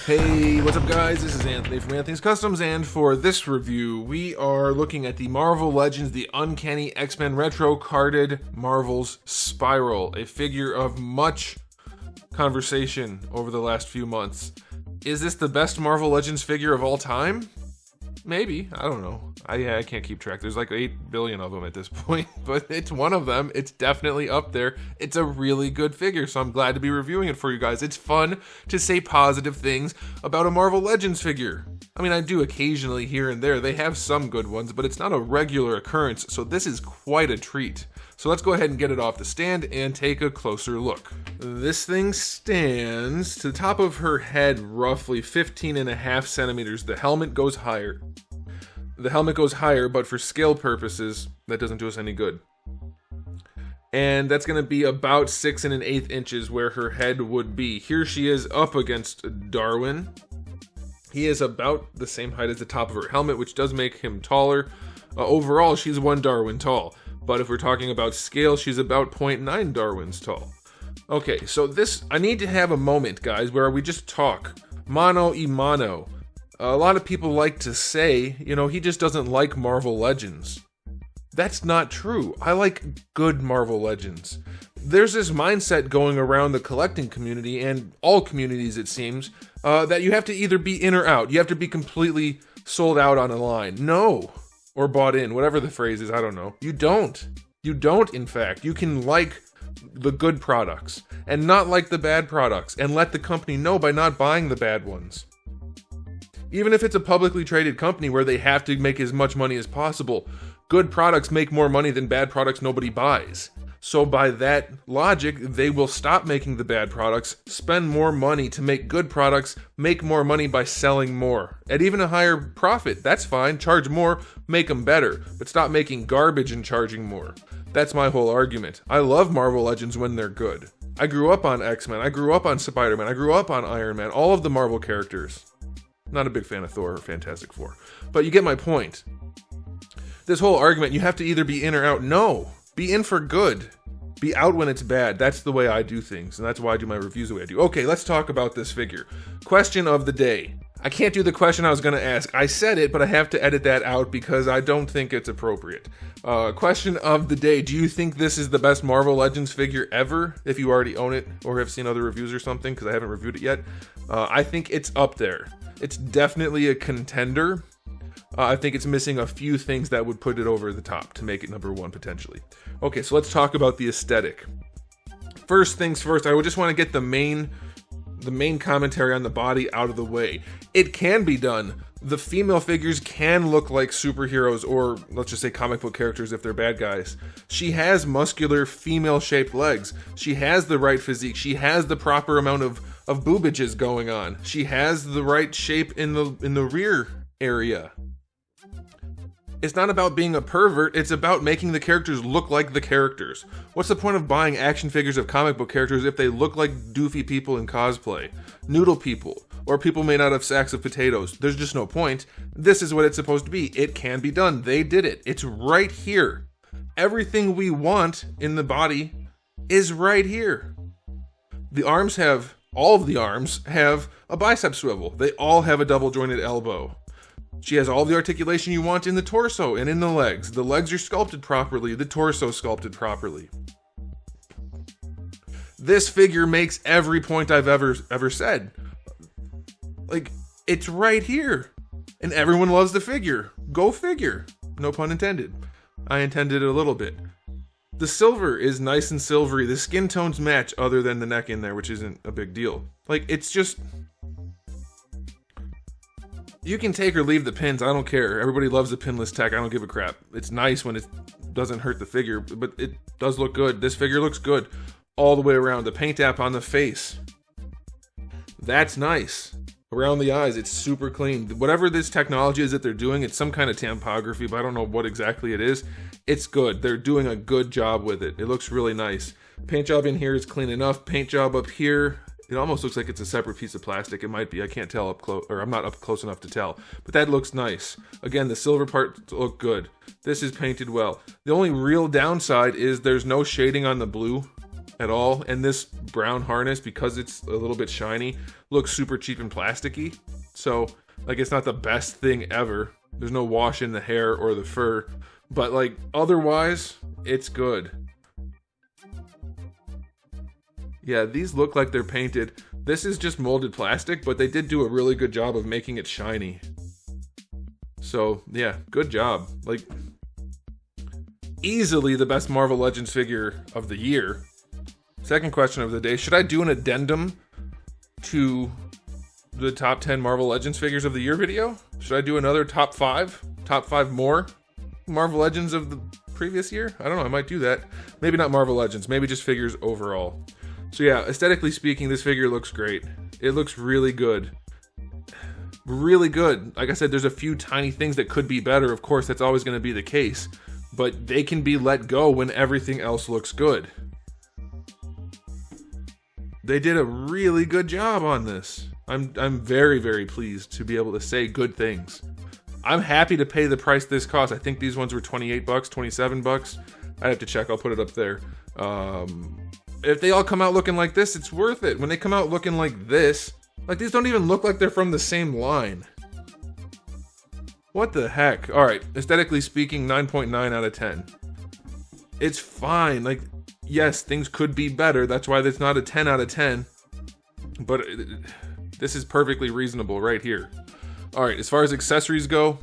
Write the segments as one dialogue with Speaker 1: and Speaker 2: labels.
Speaker 1: Hey, what's up guys? This is Anthony from Anthony's Customs, and for this review, we are looking at the Marvel Legends, the Uncanny X-Men Retro Carded Marvel's Spiral, a figure of much conversation over the last few months. Is this the best Marvel Legends figure of all time? Maybe. I don't know. I can't keep track. There's like 8 billion of them at this point, but it's one of them. It's definitely up there. It's a really good figure, so I'm glad to be reviewing it for you guys. It's fun to say positive things about a Marvel Legends figure. I mean, I do occasionally here and there. They have some good ones, but it's not a regular occurrence, so this is quite a treat. So let's go ahead and get it off the stand and take a closer look. This thing stands to the top of her head roughly 15.5 centimeters. The helmet goes higher. But for scale purposes, that doesn't do us any good. And that's going to be about 6 1/8 inches where her head would be. Here she is up against Darwin. He is about the same height as the top of her helmet, which does make him taller. Overall, she's 1 Darwin tall. But if we're talking about scale, she's about 0.9 Darwins tall. Okay, so I need to have a moment, guys, where we just talk. Mano y mano. A lot of people like to say, he just doesn't like Marvel Legends. That's not true. I like good Marvel Legends. There's this mindset going around the collecting community, and all communities it seems, that you have to either be in or out. You have to be completely sold out on a line. No. Or bought in, whatever the phrase is, I don't know. You don't. You don't, in fact. You can like the good products and not like the bad products and let the company know by not buying the bad ones. Even if it's a publicly traded company where they have to make as much money as possible, good products make more money than bad products nobody buys. So by that logic, they will stop making the bad products, spend more money to make good products, make more money by selling more. At even a higher profit, that's fine. Charge more, make them better. But stop making garbage and charging more. That's my whole argument. I love Marvel Legends when they're good. I grew up on X-Men, I grew up on Spider-Man, I grew up on Iron Man, all of the Marvel characters. Not a big fan of Thor or Fantastic Four. But you get my point. This whole argument, you have to either be in or out. No. Be in for good. Be out when it's bad. That's the way I do things, and that's why I do my reviews the way I do. Okay, let's talk about this figure. Question of the day. I can't do the question I was going to ask. I said it, but I have to edit that out because I don't think it's appropriate. Question of the day. Do you think this is the best Marvel Legends figure ever? If you already own it or have seen other reviews or something, because I haven't reviewed it yet. I think it's up there. It's definitely a contender. I think it's missing a few things that would put it over the top to make it number 1 potentially. Okay, so let's talk about the aesthetic. First things first, I would just want to get the main commentary on the body out of the way. It can be done. The female figures can look like superheroes, or let's just say comic book characters if they're bad guys. She has muscular female-shaped legs. She has the right physique. She has the proper amount of boobages going on. She has the right shape in the rear area. It's not about being a pervert, it's about making the characters look like the characters. What's the point of buying action figures of comic book characters if they look like doofy people in cosplay? Noodle people, or people made out of sacks of potatoes. There's just no point. This is what it's supposed to be. It can be done. They did it. It's right here. Everything we want in the body is right here. All of the arms have a bicep swivel. They all have a double jointed elbow. She has all the articulation you want in the torso and in the legs. The legs are sculpted properly, the torso sculpted properly. This figure makes every point I've ever said. Like, it's right here. And everyone loves the figure. Go figure. No pun intended. I intended it a little bit. The silver is nice and silvery. The skin tones match other than the neck in there, which isn't a big deal. Like, it's just... You can take or leave the pins, I don't care. Everybody loves the pinless tech, I don't give a crap. It's nice when it doesn't hurt the figure, but it does look good. This figure looks good all the way around. The paint app on the face, that's nice. Around the eyes, it's super clean. Whatever this technology is that they're doing, it's some kind of tampography, but I don't know what exactly it is. It's good. They're doing a good job with it. It looks really nice. Paint job in here is clean enough. Paint job up here, it almost looks like it's a separate piece of plastic. It might be. I can't tell up close, or I'm not up close enough to tell. But that looks nice. Again, the silver parts look good. This is painted well. The only real downside is there's no shading on the blue. at all. And this brown harness, because it's a little bit shiny, looks super cheap and plasticky. So, like, it's not the best thing ever. There's no wash in the hair or the fur. But, like, otherwise, it's good. Yeah, these look like they're painted. This is just molded plastic, but they did do a really good job of making it shiny. So, yeah, good job. Like, easily the best Marvel Legends figure of the year. Second question of the day, should I do an addendum to the top 10 Marvel Legends figures of the year video? Should I do another top 5? Top 5 more Marvel Legends of the previous year? I don't know, I might do that. Maybe not Marvel Legends, maybe just figures overall. So yeah, aesthetically speaking, this figure looks great. It looks really good. Really good. Like I said, there's a few tiny things that could be better. Of course, that's always going to be the case. But they can be let go when everything else looks good. They did a really good job on this. I'm very, very pleased to be able to say good things. I'm happy to pay the price this cost. I think these ones were $28, $27. I'd have to check. I'll put it up there. If they all come out looking like this, it's worth it. When they come out looking like this, like these don't even look like they're from the same line. What the heck? Alright, aesthetically speaking, 9.9 out of 10. It's fine. Like, yes, things could be better. That's why it's not a 10 out of 10. But this is perfectly reasonable right here. Alright, as far as accessories go,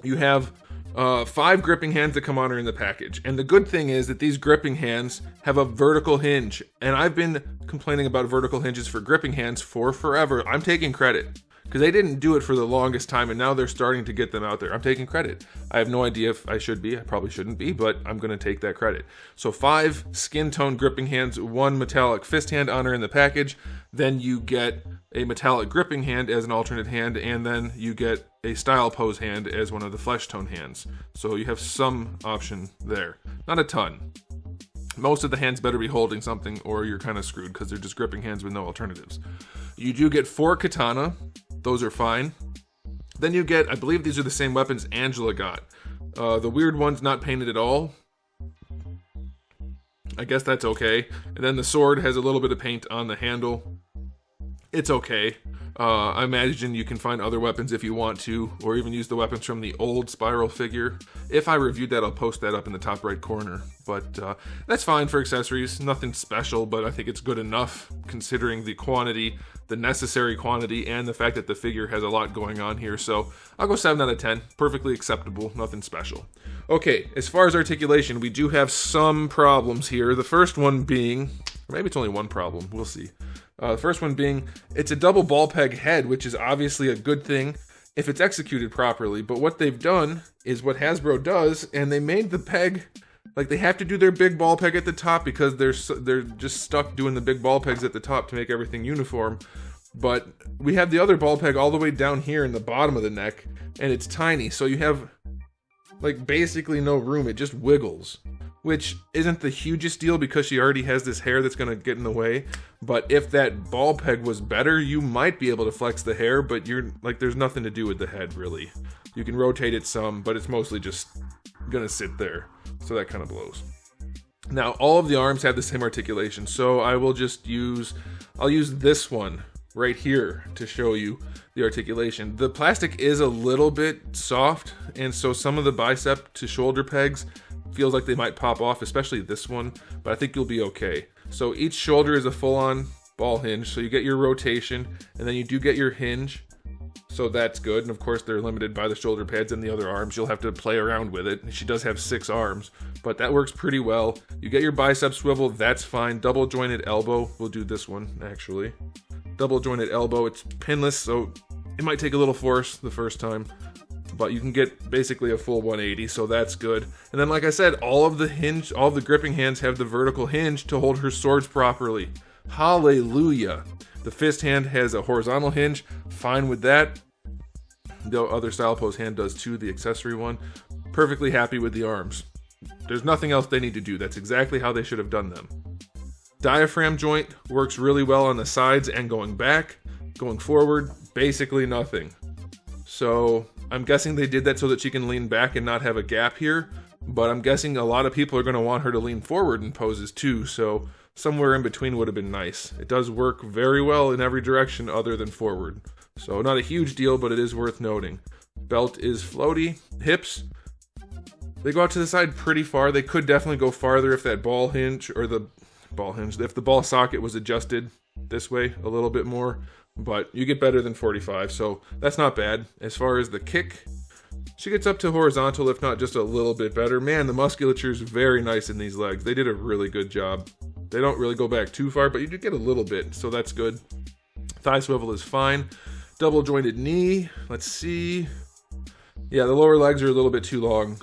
Speaker 1: you have 5 gripping hands that come on her in the package. And the good thing is that these gripping hands have a vertical hinge. And I've been complaining about vertical hinges for gripping hands for forever. I'm taking credit. Because they didn't do it for the longest time, and now they're starting to get them out there. I'm taking credit. I have no idea if I should be. I probably shouldn't be, but I'm going to take that credit. So 5 skin tone gripping hands, 1 metallic fist hand on her in the package. Then you get a metallic gripping hand as an alternate hand, and then you get a style pose hand as one of the flesh tone hands. So you have some option there. Not a ton. Most of the hands better be holding something, or you're kind of screwed because they're just gripping hands with no alternatives. You do get 4 katana. Those are fine. Then you get, I believe these are the same weapons Angela got. The weird one's not painted at all. I guess that's okay. And then the sword has a little bit of paint on the handle. It's okay. I imagine you can find other weapons if you want to, or even use the weapons from the old Spiral figure. If I reviewed that, I'll post that up in the top right corner. But that's fine for accessories. Nothing special, but I think it's good enough considering the quantity, the necessary quantity, and the fact that the figure has a lot going on here. So I'll go 7 out of 10. Perfectly acceptable. Nothing special. Okay, as far as articulation, we do have some problems here. The first one being, or maybe it's only one problem. We'll see. The first one being, it's a double ball peg head, which is obviously a good thing if it's executed properly. But what they've done is what Hasbro does, and they made the peg, like they have to do their big ball peg at the top because they're just stuck doing the big ball pegs at the top to make everything uniform. But we have the other ball peg all the way down here in the bottom of the neck, and it's tiny, so you have like basically no room. It just wiggles, which isn't the hugest deal because she already has this hair that's going to get in the way. But if that ball peg was better, you might be able to flex the hair, but you're like, there's nothing to do with the head really. You can rotate it some, but it's mostly just going to sit there. So that kind of blows. Now, all of the arms have the same articulation, so I will just I'll use this one right here to show you the articulation. The plastic is a little bit soft, and so some of the bicep to shoulder pegs feels like they might pop off, especially this one, but I think you'll be okay. So each shoulder is a full-on ball hinge, so you get your rotation, and then you do get your hinge, so that's good. And of course they're limited by the shoulder pads and the other arms. You'll have to play around with it. She does have 6 arms, but that works pretty well. You get your bicep swivel, that's fine. Double jointed elbow, we'll do this one actually. Double jointed elbow, it's pinless, so it might take a little force the first time, but you can get basically a full 180, so that's good. And then like I said, all of the gripping hands have the vertical hinge to hold her swords properly. Hallelujah. The fist hand has a horizontal hinge, fine with that. The other style pose hand does too, the accessory one. Perfectly happy with the arms. There's nothing else they need to do. That's exactly how they should have done them. Diaphragm joint works really well on the sides and going back. Going forward, basically nothing. So I'm guessing they did that so that she can lean back and not have a gap here. but I'm guessing a lot of people are going to want her to lean forward in poses too, so somewhere in between would have been nice. It does work very well in every direction other than forward. So not a huge deal, but it is worth noting. Belt is floaty. Hips, they go out to the side pretty far. They could definitely go farther if that ball hinge, or the ball hinge, if the ball socket was adjusted this way a little bit more, but you get better than 45, so that's not bad. As far as the kick, she gets up to horizontal, if not just a little bit better. Man, the musculature is very nice in these legs. They did a really good job. They don't really go back too far, but you do get a little bit, so that's good. Thigh swivel is fine. Double jointed knee, let's see. Yeah, the lower legs are a little bit too long.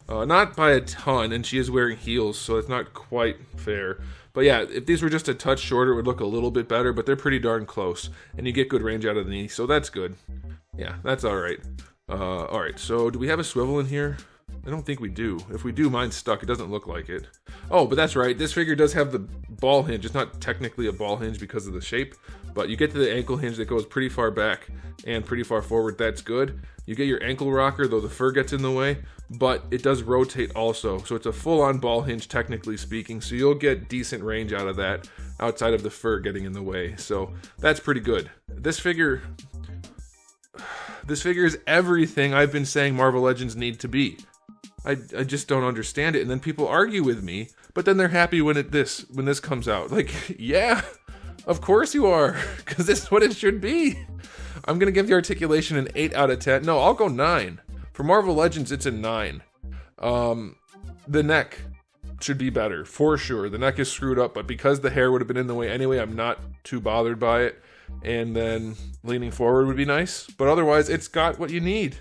Speaker 1: Not by a ton, and she is wearing heels, so it's not quite fair. But yeah, if these were just a touch shorter, it would look a little bit better, but they're pretty darn close. And you get good range out of the knee, so that's good. Yeah, that's alright. Alright, so do we have a swivel in here? I don't think we do. If we do, mine's stuck. It doesn't look like it. Oh, but that's right. This figure does have the ball hinge. It's not technically a ball hinge because of the shape, but you get to the ankle hinge that goes pretty far back and pretty far forward. That's good. You get your ankle rocker, though the fur gets in the way, but it does rotate also. So it's a full-on ball hinge, technically speaking, so you'll get decent range out of that outside of the fur getting in the way. So that's pretty good. This figure is everything I've been saying Marvel Legends need to be. I just don't understand it, and then people argue with me, but then they're happy when this comes out. Like, yeah, of course you are, because this is what it should be. I'm gonna give the articulation an 8 out of 10. No, I'll go 9. For Marvel Legends, it's a 9. The neck should be better, for sure. The neck is screwed up, but because the hair would have been in the way anyway, I'm not too bothered by it. And then leaning forward would be nice, but otherwise, it's got what you need.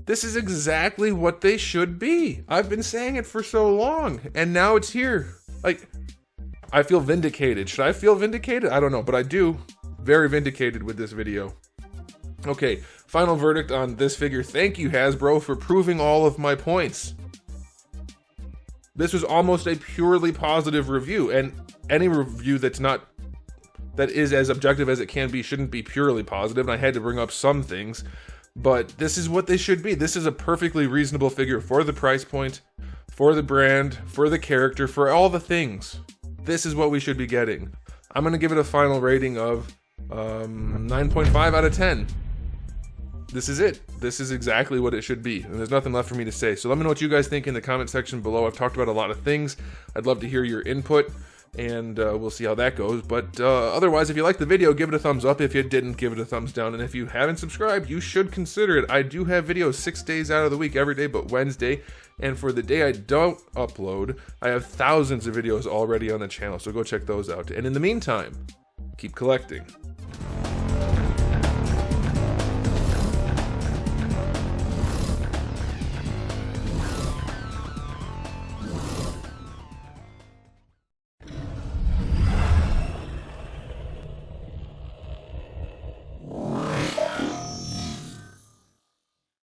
Speaker 1: This is exactly what they should be. I've been saying it for so long, and now it's here. Like, I feel vindicated. Should I feel vindicated? I don't know, but I do. Very vindicated with this video. Okay, final verdict on this figure. Thank you, Hasbro, for proving all of my points. This was almost a purely positive review, and any review that is as objective as it can be shouldn't be purely positive, and I had to bring up some things. But this is what they should be. This is a perfectly reasonable figure for the price point, for the brand, for the character, for all the things. This is what we should be getting. I'm going to give it a final rating of 9.5 out of 10. This is it. This is exactly what it should be. And there's nothing left for me to say. So let me know what you guys think in the comment section below. I've talked about a lot of things. I'd love to hear your input. And we'll see how that goes. But otherwise, if you liked the video, give it a thumbs up. If you didn't, give it a thumbs down. And if you haven't subscribed, you should consider it. I do have videos 6 days out of the week, every day but Wednesday. And for the day I don't upload, I have thousands of videos already on the channel. So go check those out. And in the meantime, keep collecting.